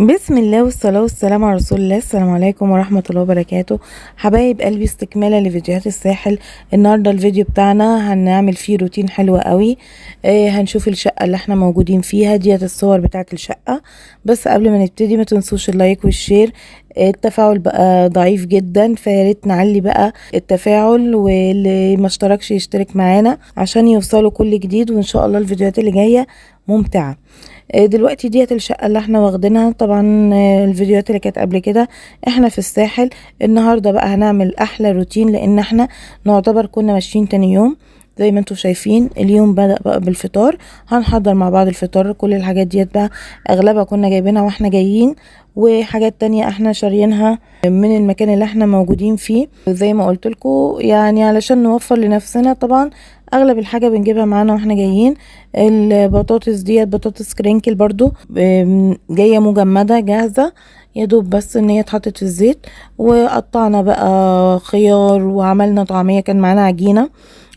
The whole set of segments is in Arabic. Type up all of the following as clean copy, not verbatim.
بسم الله والصلاة والسلام على رسول الله. السلام عليكم ورحمة الله وبركاته. حبايب قلبي، استكمالا لفيديوهات الساحل. النهاردة الفيديو بتاعنا هنعمل فيه روتين حلو قوي. هنشوف الشقة اللي احنا موجودين فيها، ديت الصور بتاعت الشقة. بس قبل ما نبتدي ما تنسوش اللايك والشير. التفاعل بقى ضعيف جدا، فياريت نعلي بقى التفاعل، واللي ما اشتركش يشترك معانا عشان يوصلوا كل جديد، وان شاء الله الفيديوهات اللي جاية ممتعة. دلوقتي ديت الشقة اللي احنا واخدينها. طبعا الفيديوهات اللي كانت قبل كده احنا في الساحل. النهاردة بقى هنعمل احلى روتين، لان احنا نعتبر كنا ماشيين تاني يوم. زي ما انتوا شايفين اليوم بدأ بقى بالفطار. هنحضر مع بعض الفطار. كل الحاجات ديت بقى اغلبها كنا جايبينها واحنا جايين، وحاجات تانية احنا شاريينها من المكان اللي احنا موجودين فيه. زي ما قلت لكم يعني علشان نوفر لنفسنا، طبعا اغلب الحاجة بنجيبها معانا واحنا جايين. البطاطس ديت بطاطس كرينكل برضو جاية مجمدة جاهزة، يا دوب بس ان هي اتحطت في الزيت. وقطعنا بقى خيار وعملنا طعمية، كان معانا عجينة،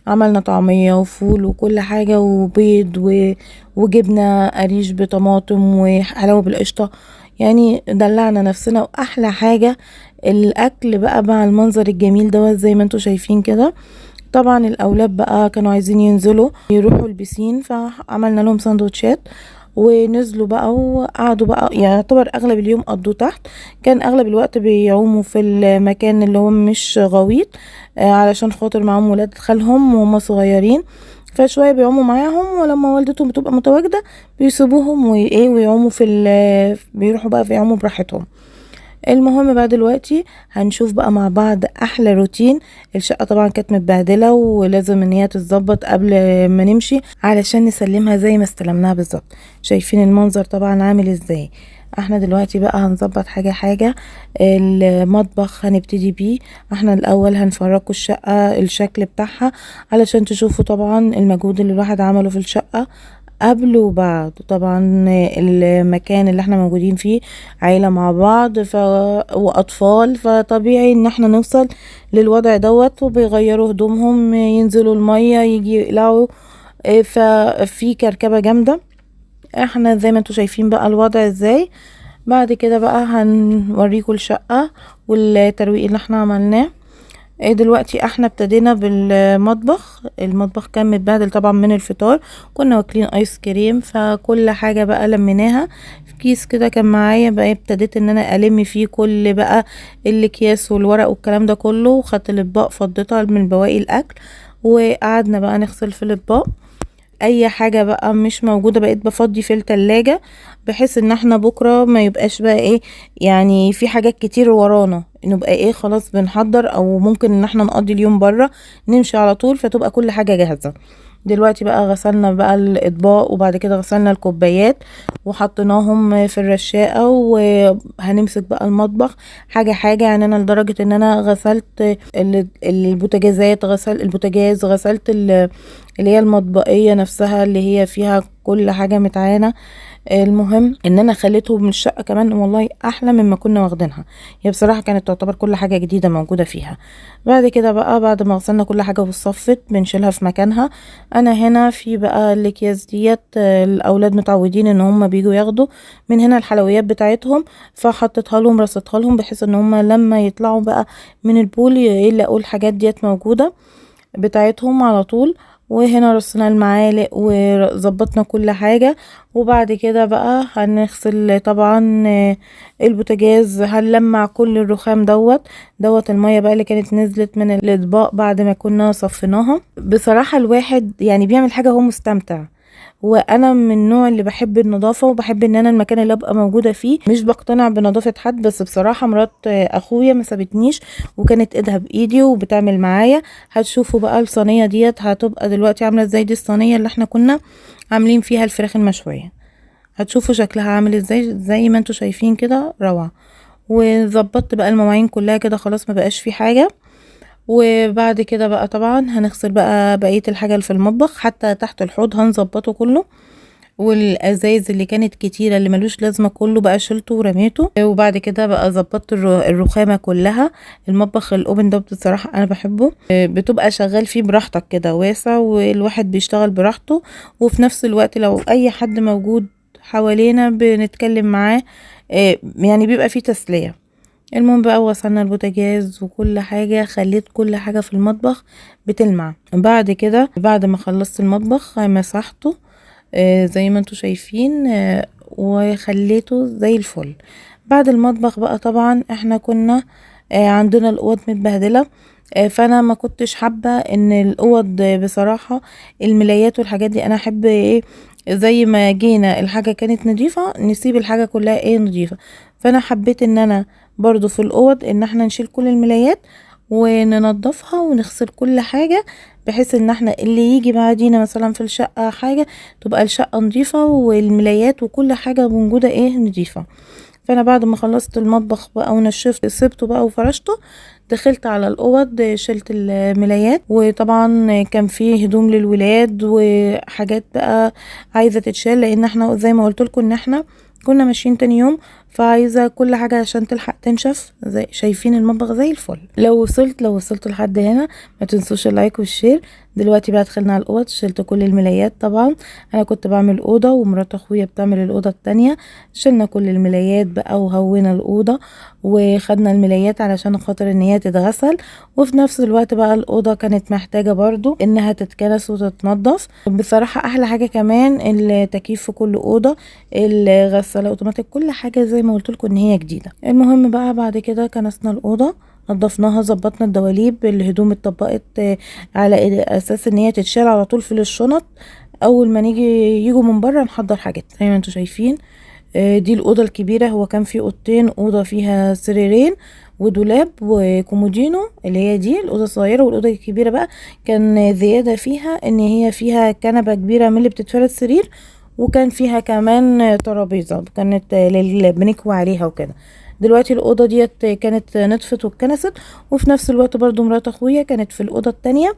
عملنا طعمية وفول وكل حاجة وبيض وجبنة قريش بطماطم وحلاوة بالقشطة. يعني دلعنا نفسنا. واحلى حاجة الاكل بقى مع المنظر الجميل دوت زي ما انتوا شايفين كده. طبعا الاولاد بقى كانوا عايزين ينزلوا يروحوا البسين، فعملنا لهم سندوتشات ونزلوا بقى وقعدوا بقى. يعني يعتبر اغلب اليوم قضوا تحت. كان اغلب الوقت بيعوموا في المكان اللي هو مش غويط، علشان خاطر معاهم ولاد خالهم وهم صغيرين، فشويه بيعوموا معاهم، ولما والدتهم بتبقى متواجده بيسيبوهم ويعوموا بيروحوا بقى يعوموا براحتهم. المهم بقى دلوقتي هنشوف بقى مع بعض احلى روتين. الشقة طبعا كانت متبهدلة، ولازم ان هي تتظبط قبل ما نمشي علشان نسلمها زي ما استلمناها بالظبط. شايفين المنظر طبعا عامل ازاي. احنا دلوقتي بقى هنظبط حاجة حاجة. المطبخ هنبتدي بيه. احنا الاول هنفرقوا الشقة الشكل بتاعها علشان تشوفوا طبعا المجهود اللي الواحد عمله في الشقة قبل وبعد. طبعا المكان اللي احنا موجودين فيه عيلة مع بعض واطفال، فطبيعي ان احنا نوصل للوضع دوت، وبيغيروا هدومهم، ينزلوا المية، يجي يقلعوا. ففي كركبة جامدة. احنا زي ما انتوا شايفين بقى الوضع ازاي. بعد كده بقى هنوريكم الشقة والترويق اللي احنا عملناه. دلوقتي احنا ابتدينا بالمطبخ. المطبخ كان متبهدل طبعا من الفطار، كنا واكلين ايس كريم، فكل حاجة بقى لميناها في كيس كده كان معايا. بقى ابتديت ان انا الم فيه كل بقى الاكياس والورق والكلام ده كله، وخدت الاطباق فضيتها من بواقي الاكل، وقعدنا بقى نغسل في الاطباق. اي حاجة بقى مش موجودة بقيت بفضي في التلاجة، بحيث ان احنا بكرة ما يبقاش بقى يعني في حاجات كتير ورانا، نبقى خلاص بنحضر، او ممكن ان احنا نقضي اليوم برا نمشي على طول، فتبقى كل حاجة جاهزة. دلوقتي بقى غسلنا بقى الاطباق، وبعد كده غسلنا الكوبايات وحطيناهم في الرشاقة، وهنمسك بقى المطبخ حاجة حاجة. يعني انا لدرجة ان انا غسلت البوتاجازات، غسلت البوتاجاز، غسلت اللي هي المطبقية نفسها اللي هي فيها كل حاجة متعانة. المهم ان انا خليته من الشقة كمان والله احلى مما كنا واخدينها. هي بصراحة كانت تعتبر كل حاجة جديدة موجودة فيها. بعد كده بقى بعد ما غسلنا كل حاجة وصفت بنشيلها في مكانها. انا هنا في بقى الاكياس ديت، الاولاد متعودين ان هم بيجوا ياخدوا من هنا الحلويات بتاعتهم، فحطيتها لهم رصتها لهم بحيث ان هم لما يطلعوا بقى من البول يلاقوا الحاجات ديت موجودة بتاعتهم على طول. وهنا رصنا المعالق وظبطنا كل حاجة. وبعد كده بقى هنغسل طبعا البوتاجاز، هنلمع كل الرخام دوت المية بقى اللي كانت نزلت من الاطباق بعد ما كنا صفيناها. بصراحة الواحد يعني بيعمل حاجة هو مستمتع. وانا من النوع اللي بحب النظافة، وبحب ان انا المكان اللي ابقى موجودة فيه مش بقتنع بنظافة حد. بس بصراحة مرات اخويا ما سابتنيش، وكانت ايدها بايدي وبتعمل معايا. هتشوفوا بقى الصينية ديت هتبقى دلوقتي عاملة ازاي. دي الصينية اللي احنا كنا عاملين فيها الفراخ المشوية. هتشوفوا شكلها عامل ازاي زي ما انتوا شايفين كده روعة. وظبطت بقى المواعين كلها كده خلاص ما بقاش في حاجة. وبعد كده بقى طبعا هنغسل بقى بقية الحاجة اللي في المطبخ، حتى تحت الحوض هنظبطه كله. والازايز اللي كانت كتيرة اللي ملوش لازمة كله بقى شلته ورميته. وبعد كده بقى ظبطت الرخامة كلها. المطبخ الاوبن ده بصراحة انا بحبه، بتبقى شغال فيه براحتك كده واسع، والواحد بيشتغل براحته. وفي نفس الوقت لو اي حد موجود حوالينا بنتكلم معاه، يعني بيبقى فيه تسلية. المهم بقى وصلنا البوتاجاز وكل حاجة، خليت كل حاجة في المطبخ بتلمع. بعد كده بعد ما خلصت المطبخ مسحته زي ما انتوا شايفين وخليته زي الفل. بعد المطبخ بقى طبعا احنا كنا عندنا الاوض متبهدله، فانا ما كنتش حابه ان الاوض بصراحه الملايات والحاجات دي، انا احب ايه زي ما جينا الحاجه كانت نظيفه نسيب الحاجه كلها ايه نظيفه. فانا حبيت ان انا برضو في الاوض ان احنا نشيل كل الملايات وننضفها ونغسل كل حاجه، بحيث ان احنا اللي يجي بعدينا مثلا في الشقه حاجه تبقى الشقه نظيفه والملايات وكل حاجه موجوده ايه نظيفه. فانا بعد ما خلصت المطبخ بقى ونشفت سبته بقى وفرشته، دخلت على الاوض شلت الملايات، وطبعا كان فيه هدوم للولاد وحاجات بقى عايزه تتشال، لان احنا زي ما قلت لكم ان احنا كنا ماشيين تاني يوم، فعايزه كل حاجه عشان تلحق تنشف. زي شايفين المطبخ زي الفل. لو وصلت لحد هنا ما تنسوش اللايك والشير. دلوقتي بقى دخلنا على الاوض، شلت كل الملايات. طبعا انا كنت بعمل اوضه ومرات اخويا بتعمل الاوضه التانية، شلنا كل الملايات بقى وهوينا الاوضه وخدنا الملايات علشان خاطر ان هي تتغسل. وفي نفس الوقت بقى الاوضه كانت محتاجه برضو انها تتكنس وتتنضف. بصراحه احلى حاجه كمان التكييف في كل اوضه، الغساله اوتوماتيك، كل حاجه زي ما قلت لكم ان هي جديده. المهم بقى بعد كده كنسنا الاوضه، نضفناها، ظبطنا الدواليب، الهدوم اتطبقت على اساس ان هي تتشال على طول في الشنط اول ما يجوا من بره نحضر حاجات زي ما انتوا شايفين. دي الاوضه الكبيره، هو كان في اوضتين، اوضه فيها سريرين ودولاب وكومودينو، اللي هي دي الاوضه الصغيره. والاوضه الكبيره بقى كان زياده فيها ان هي فيها كنبه كبيره من اللي بتتفرد سرير، وكان فيها كمان ترابيزه كانت بنكوي عليها وكده. دلوقتي الاوضه ديت كانت نطفت واتكنست، وفي نفس الوقت برضو مرات اخويا كانت في الاوضه التانية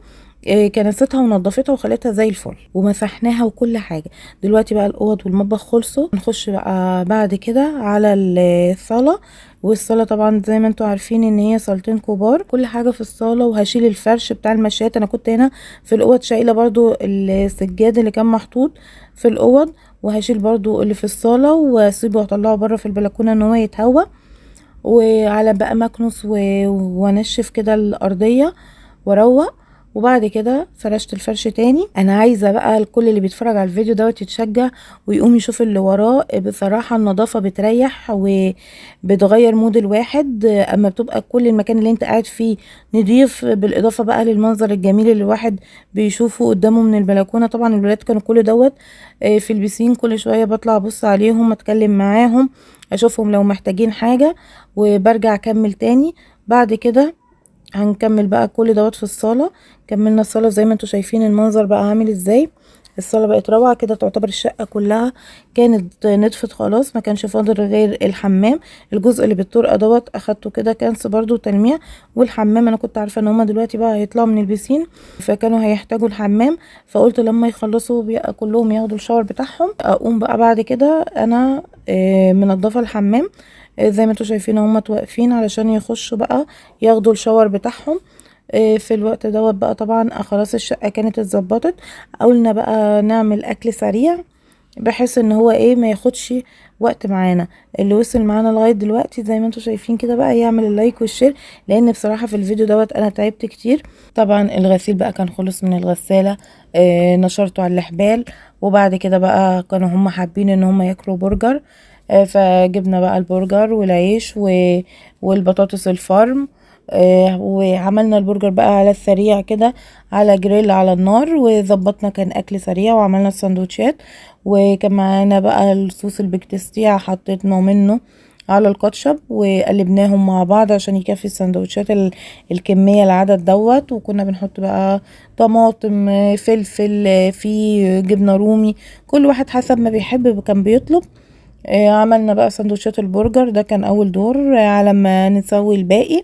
كنستها ونضفتها وخلتها زي الفل ومسحناها وكل حاجه. دلوقتي بقى الاوض والمطبخ خلصوا، نخش بقى بعد كده على الصاله. والصاله طبعا زي ما انتوا عارفين ان هي صالتين كبار، كل حاجه في الصاله. وهشيل الفرش بتاع المشات، انا كنت هنا في الاوض شايله برضو السجاد اللي كان محطوط في الاوض، وهشيل برضو اللي في الصاله واسيبه واطلعه بره في البلكونه ان هو يتهوى. وعلى بقى مكنس وانشف كده الارضيه واروق. وبعد كده فرشت الفرش تاني. انا عايزه بقى الكل اللي بيتفرج على الفيديو دوت يتشجع ويقوم يشوف اللي وراه. بصراحه النظافه بتريح وبتغير مود الواحد اما بتبقى كل المكان اللي انت قاعد فيه نضيف، بالاضافه بقى للمنظر الجميل اللي الواحد بيشوفه قدامه من البلكونه. طبعا الولاد كانوا كل دوت في البسين، كل شويه بطلع ابص عليهم اتكلم معاهم اشوفهم لو محتاجين حاجه وبرجع اكمل تاني. بعد كده هنكمل بقى كل دوت في الصالة. كملنا الصالة زي ما انتوا شايفين المنظر بقى عامل ازاي. الصالة بقت روعة كده، تعتبر الشقة كلها كانت نطفت خلاص، ما كانش فاضل غير الحمام. الجزء اللي بالطرقة دوت اخدته كده كنس برضو تلميع. والحمام انا كنت عارفة ان هما دلوقتي بقى هيطلعوا من البسين فكانوا هيحتاجوا الحمام، فقلت لما يخلصوا بقى كلهم ياخدوا الشاور بتاعهم اقوم بقى بعد كده انا منضفة الحمام. زي ما انتوا شايفين هما واقفين علشان يخشوا بقى ياخدوا الشاور بتاعهم. في الوقت دوت بقى طبعا خلاص الشقة كانت اتظبطت. قلنا بقى نعمل اكل سريع بحيث ان هو ايه ما ياخدش وقت معانا. اللي وصل معانا لغايه دلوقتي زي ما انتوا شايفين كده بقى يعمل اللايك والشير، لان بصراحه في الفيديو دوت انا تعبت كتير. طبعا الغسيل بقى كان خلص من الغساله، نشرته على الحبال. وبعد كده بقى كانوا هم حابين ان هم ياكلوا برجر، فجبنا بقى البرجر والعيش والبطاطس الفرم. وعملنا البرجر بقى على السريع كده على جريل على النار، وظبطنا كان اكل سريع وعملنا السندوتشات. وكان معانا بقى الصوص البيكتستيع حطيتنا منه على الكاتشب وقلبناهم مع بعض عشان يكفي السندوتشات الكمية العدد دوت. وكنا بنحط بقى طماطم فلفل في جبنة رومي، كل واحد حسب ما بيحب كان بيطلب. عملنا بقى سندوتشات البرجر، ده كان اول دور على ما نسوي الباقي.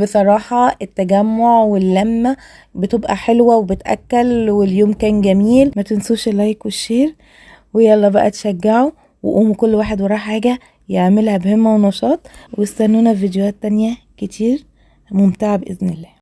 بصراحة التجمع واللمة بتبقى حلوة وبتأكل، واليوم كان جميل. ما تنسوش اللايك والشير، ويلا بقى تشجعوا وقوموا كل واحد وراه حاجة يعملها بهمة ونشاط. واستنونا في فيديوهات تانية كتير ممتعة بإذن الله.